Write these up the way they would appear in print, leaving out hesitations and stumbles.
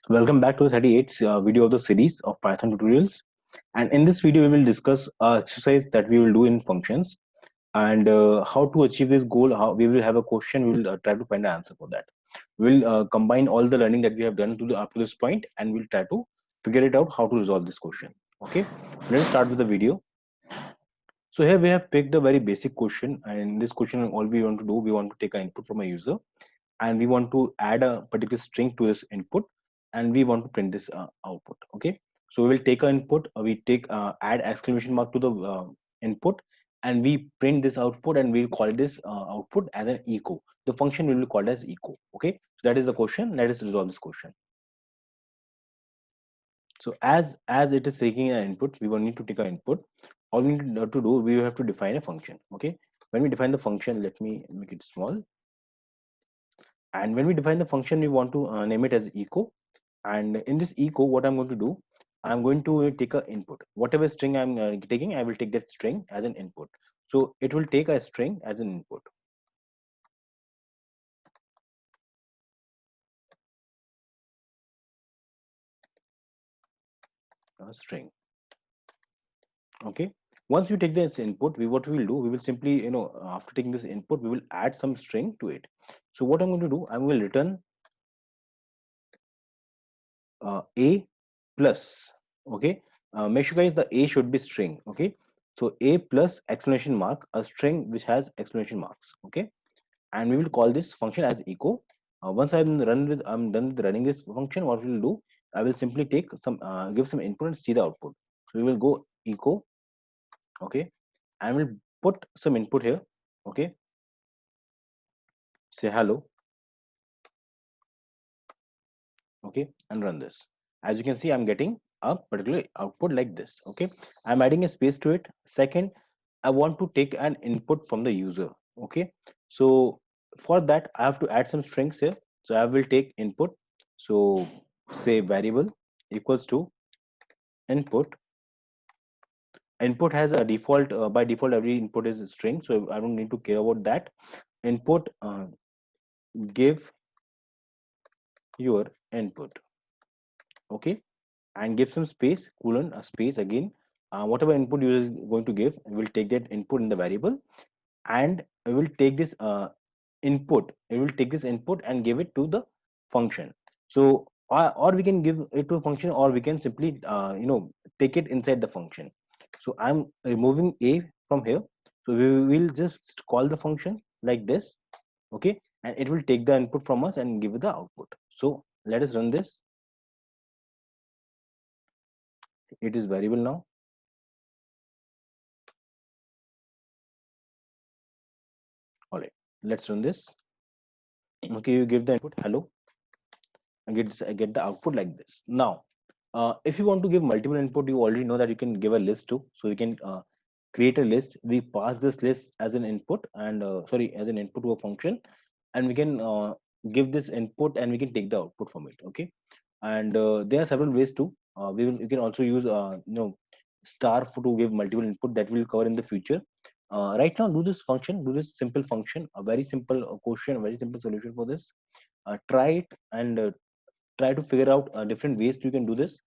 Welcome back to the 38th video of the series of Python tutorials. And in this video, we will discuss exercise that we will do in functions and how to achieve this goal. How we will have a question, we will try to find an answer for that. We'll combine all the learning that we have done up to this point, and we'll try to figure it out how to resolve this question. Okay, let's start with the video. So here we have picked a very basic question, and in this question, all we want to do, we want to take an input from a user and we want to add a particular string to this input and we want to print this output. Okay, so we will take an input, we take add exclamation mark to the input, and we print this output, and we'll call this output as an echo. The function will be called as echo. Okay, so that is the question. Let us resolve this question. So as it is taking an input, we will need to take an input. All we need to do, we have to define a function. Okay, when we define the function, let me make it small. And when we define the function, we want to name it as echo. And in this echo, what I'm going to do, I'm going to take a input. Whatever string I'm taking, I will take that string as an input. So it will take a string as an input. A string. Okay. Once you take this input, what we will do, we will simply, after taking this input, we will add some string to it. So what I'm going to do, I will return a plus. Okay, make sure guys the a should be string. Okay, so a plus exclamation mark, a string which has exclamation marks. Okay, and we will call this function as echo. Once I'm done with running this function, what we will do, I will simply take some give some input and see the output. So we will go echo. Okay, and we'll put some input here. Okay, say hello. Okay, and run this. As you can see, I'm getting a particular output like this. Okay, I'm adding a space to it. Second, I want to take an input from the user. Okay, so for that I have to add some strings here. So I will take input. So say variable equals to input. Input has a default, by default every input is a string, so I don't need to care about that. Input, give your input. Okay, and give some space, colon, a space again. Whatever input user is going to give, we will take that input in the variable, and we will take this input. We will take this input and give it to the function. So or we can give it to a function, or we can simply take it inside the function. So I'm removing a from here. So we will just call the function like this. Okay, and it will take the input from us and give the output. So let us run this. It is variable now. All right, let's run this. Okay, you give the input hello, and get the output like this. Now if you want to give multiple input, you already know that you can give a list too. So you can create a list. We pass this list as an input, and sorry, as an input to a function, and we can give this input and we can take the output from it. Okay, and there are several ways to you can also use star to give multiple input, that will cover in the future. Right now, do this simple function, a very simple question, a very simple solution for this. Try it, and try to figure out different ways you can do this.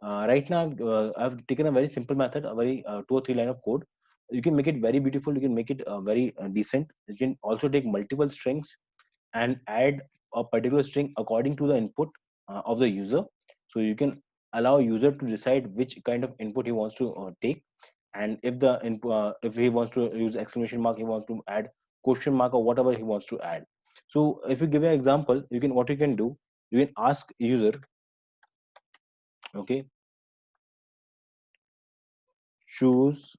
Right now, I've taken a very simple method, a very 2 or 3 line of code. You can make it very beautiful. You can make it very decent. You can also take multiple strings and add a particular string according to the input of the user. So you can allow user to decide which kind of input he wants to take. And if the input, if he wants to use exclamation mark, he wants to add question mark or whatever he wants to add. So if you give an example, you can, what you can do, you can ask user. Okay, choose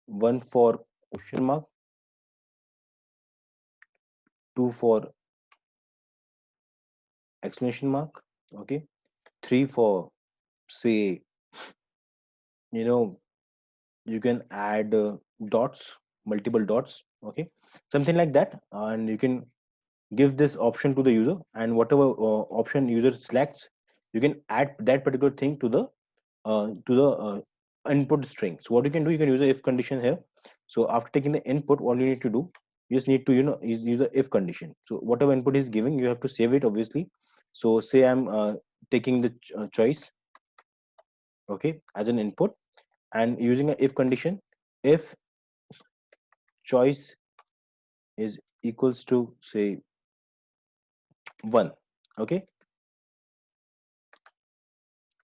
one for question mark, two for exclamation mark. Okay, three for, say, you know you can add dots, multiple dots. Okay, something like that, and you can give this option to the user, and whatever option user selects, you can add that particular thing to the input string. So what you can do, you can use the if condition here. So after taking the input, what you need to do, you just need to use the if condition. So whatever input is giving, you have to save it obviously, So say I'm taking the choice, okay, as an input, and using a if condition. If choice is equals to say 1, okay,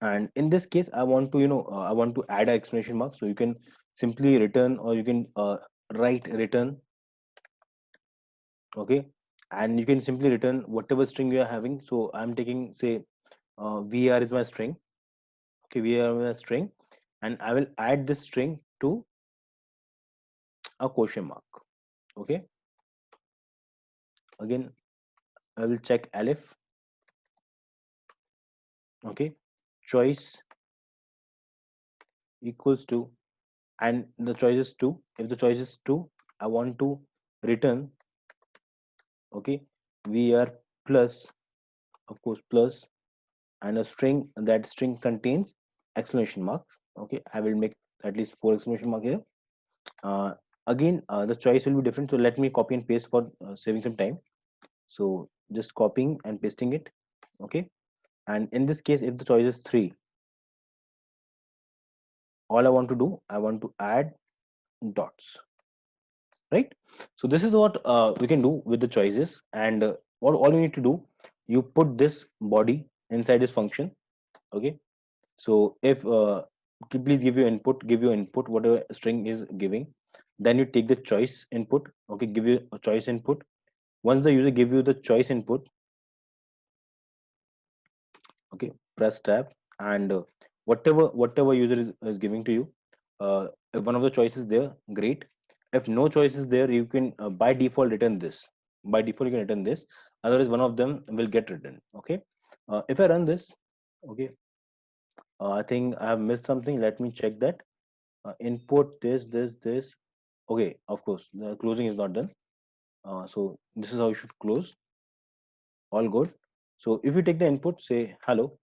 and in this case I want to I want to add an exclamation mark, so you can simply return, or you can write return, okay, and you can simply return whatever string you are having. So I'm taking say vr is my string, okay, vr is my string, and I will add this string to a question mark, okay. Again I will check elif, okay, choice equals to, and the choice is 2. If the choice is 2, I want to return, okay, vr plus, of course, plus, and a string, that string contains exclamation mark, okay. I will make at least 4 exclamation mark here. uh, Again the choice will be different, so let me copy and paste for saving some time. So just copying and pasting it, okay. And in this case, if the choice is 3, all I want to do, I want to add dots, right? So this is what we can do with the choices. And what all you need to do, you put this body inside this function, okay. So if please give your input whatever string is giving, then you take the choice input, okay, give you a choice input. Once the user give you the choice input, okay, press tab, and whatever user is giving to you, if one of the choices there, great. If no choice is there, you can by default return this. By default you can return this, otherwise one of them will get written, okay. If I run this, okay, I think I have missed something. Let me check that. Input this, okay, of course the closing is not done. So this is how you should close. All good. So if you take the input, say hello,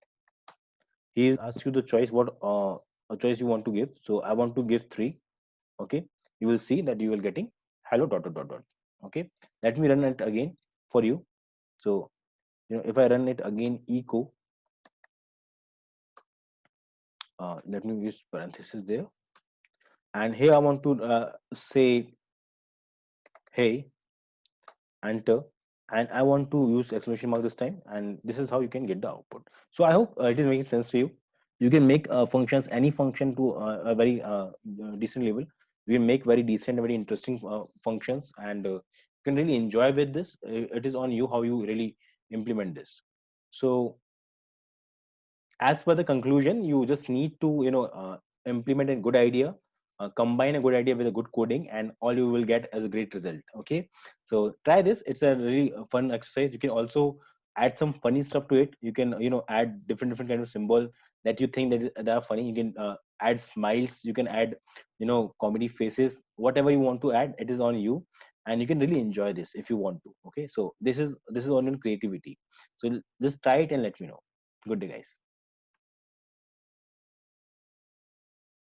he asks you the choice, what a choice you want to give. So I want to give 3, okay. You will see that you will getting hello dot dot dot dot, okay. Let me run it again for you. So if I run it again, echo, let me use parenthesis there, and here I want to say hey, enter, and I want to use exclamation mark this time, and this is how you can get the output. So I hope it is making sense to you. You can make functions, any function, to a very decent level. We make very decent, very interesting functions, and you can really enjoy with this. It is on you how you really implement this. So as per the conclusion, you just need to implement a good idea, combine a good idea with a good coding, and all you will get as a great result, okay. So try this. It's a really fun exercise. You can also add some funny stuff to it. You can add different kind of symbol that you think that are funny. You can add smiles, you can add comedy faces, whatever you want to add, it is on you. And you can really enjoy this if you want to, okay. So this is on your creativity. So just try it and let me know. Good day, guys.